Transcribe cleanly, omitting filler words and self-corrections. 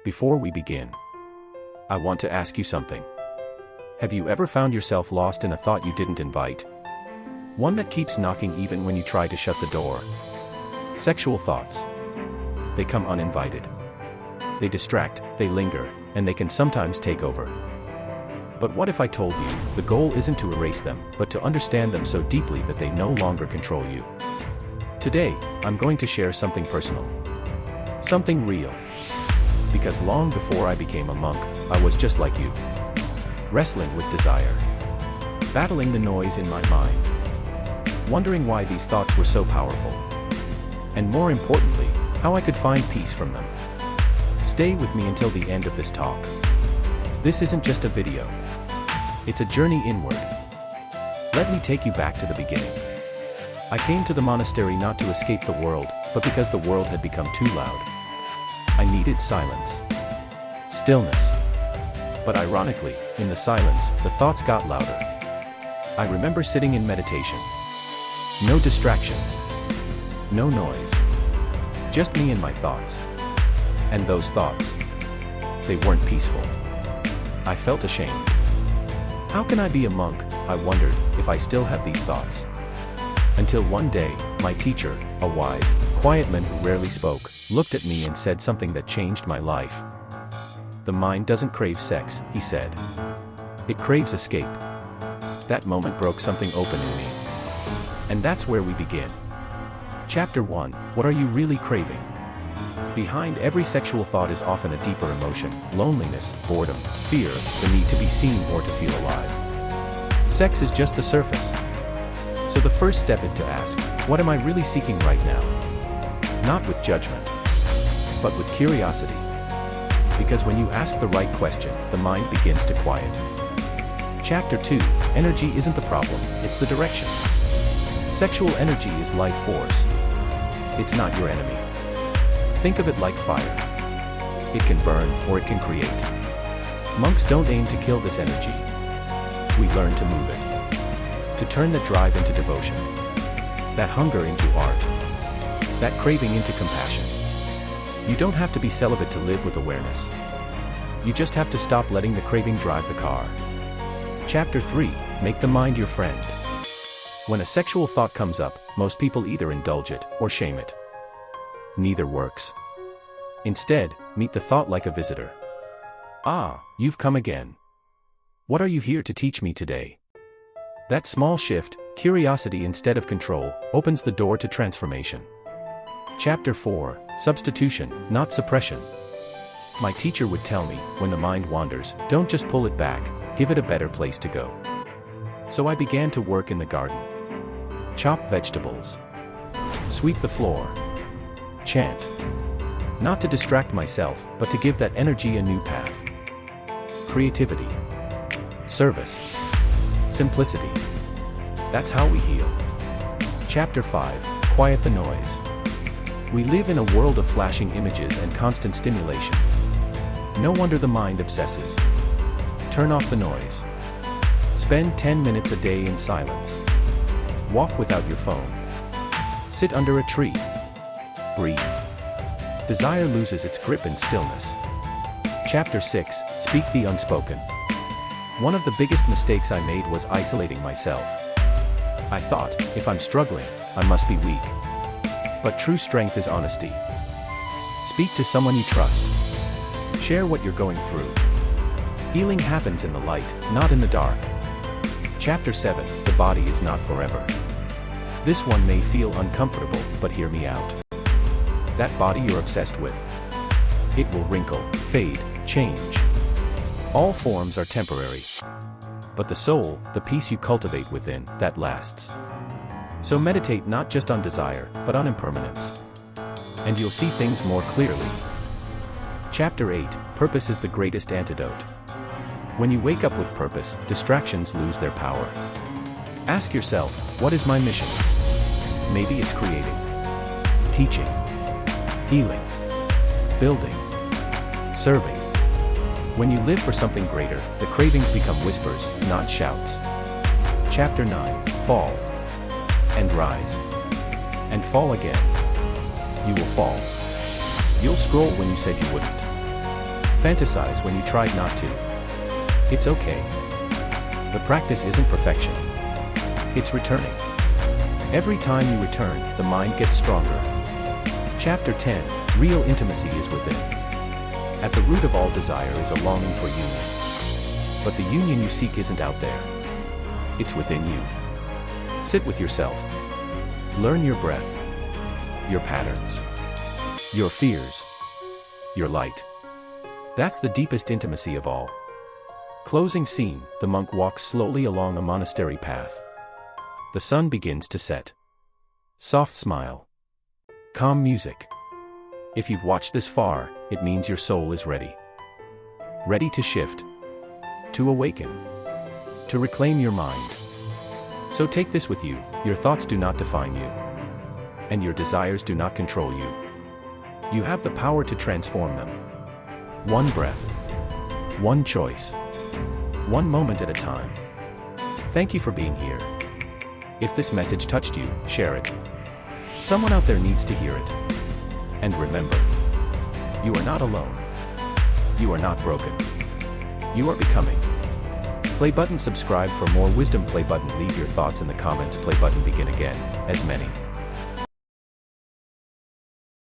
Before we begin, I want to ask you something. Have you ever found yourself lost in a thought you didn't invite? One that keeps knocking even when you try to shut the door. Sexual thoughts. They come uninvited. They distract, they linger, and they can sometimes take over. But what if I told you, the goal isn't to erase them, but to understand them so deeply that they no longer control you? Today, I'm going to share something personal. Something real. Because long before I became a monk, I was just like you. Wrestling with desire. Battling the noise in my mind. Wondering why these thoughts were so powerful. And more importantly, how I could find peace from them. Stay with me until the end of this talk. This isn't just a video. It's a journey inward. Let me take you back to the beginning. I came to the monastery not to escape the world, but because the world had become too loud. I needed silence. Stillness. But ironically, in the silence, the thoughts got louder. I remember sitting in meditation. No distractions. No noise. Just me and my thoughts. And those thoughts, they weren't peaceful. I felt ashamed. How can I be a monk, I wondered, if I still have these thoughts? Until one day, my teacher, a wise, quiet man who rarely spoke, looked at me and said something that changed my life. The mind doesn't crave sex, he said. It craves escape. That moment broke something open in me. And that's where we begin. Chapter 1, What are you really craving? Behind every sexual thought is often a deeper emotion: loneliness, boredom, fear, the need to be seen or to feel alive. Sex is just the surface. So the first step is to ask, what am I really seeking right now? Not with judgment, but with curiosity. Because when you ask the right question, the mind begins to quiet. Chapter 2, Energy isn't the problem, it's the direction. Sexual energy is life force. It's not your enemy. Think of it like fire. It can burn, or it can create. Monks don't aim to kill this energy. We learn to move it. To turn the drive into devotion. That hunger into art. That craving into compassion. You don't have to be celibate to live with awareness. You just have to stop letting the craving drive the car. Chapter 3, Make the mind your friend. When a sexual thought comes up, most people either indulge it or shame it. Neither works. Instead, meet the thought like a visitor. Ah, you've come again. What are you here to teach me today? That small shift, curiosity instead of control, opens the door to transformation. Chapter 4, Substitution, not suppression. My teacher would tell me, when the mind wanders, don't just pull it back, give it a better place to go. So I began to work in the garden. Chop vegetables. Sweep the floor. Chant. Not to distract myself, but to give that energy a new path. Creativity. Service. Simplicity. That's how we heal. Chapter 5, Quiet the noise. We live in a world of flashing images and constant stimulation. No wonder the mind obsesses. Turn off the noise. Spend 10 minutes a day in silence. Walk without your phone. Sit under a tree. Breathe. Desire loses its grip in stillness. Chapter 6, Speak the unspoken. One of the biggest mistakes I made was isolating myself. I thought, if I'm struggling, I must be weak. But true strength is honesty. Speak to someone you trust. Share what you're going through. Healing happens in the light, not in the dark. Chapter 7, The body is not forever. This one may feel uncomfortable, but hear me out. That body you're obsessed with. It will wrinkle, fade, change. All forms are temporary. But the soul, the peace you cultivate within, that lasts. So meditate not just on desire, but on impermanence. And you'll see things more clearly. Chapter 8, Purpose is the greatest antidote. When you wake up with purpose, distractions lose their power. Ask yourself, what is my mission? Maybe it's creating, teaching, healing, building, serving. When you live for something greater, the cravings become whispers, not shouts. Chapter 9, Fall. And rise. And fall again. You will fall. You'll scroll when you said you wouldn't. Fantasize when you tried not to. It's okay. The practice isn't perfection. It's returning. Every time you return, the mind gets stronger. Chapter 10, Real Intimacy is Within. At the root of all desire is a longing for union. But the union you seek isn't out there. It's within you. Sit with yourself. Learn your breath, your patterns, your fears, your light. That's the deepest intimacy of all. Closing scene, the monk walks slowly along a monastery path. The sun begins to set. Soft smile. Calm music. If you've watched this far, it means your soul is ready. Ready to shift. To awaken. To reclaim your mind. So take this with you, your thoughts do not define you. And your desires do not control you. You have the power to transform them. One breath. One choice. One moment at a time. Thank you for being here. If this message touched you, share it. Someone out there needs to hear it. And remember, you are not alone. You are not broken. You are becoming. Play button subscribe for more wisdom. Play button leave your thoughts in the comments. Play button begin again, as many.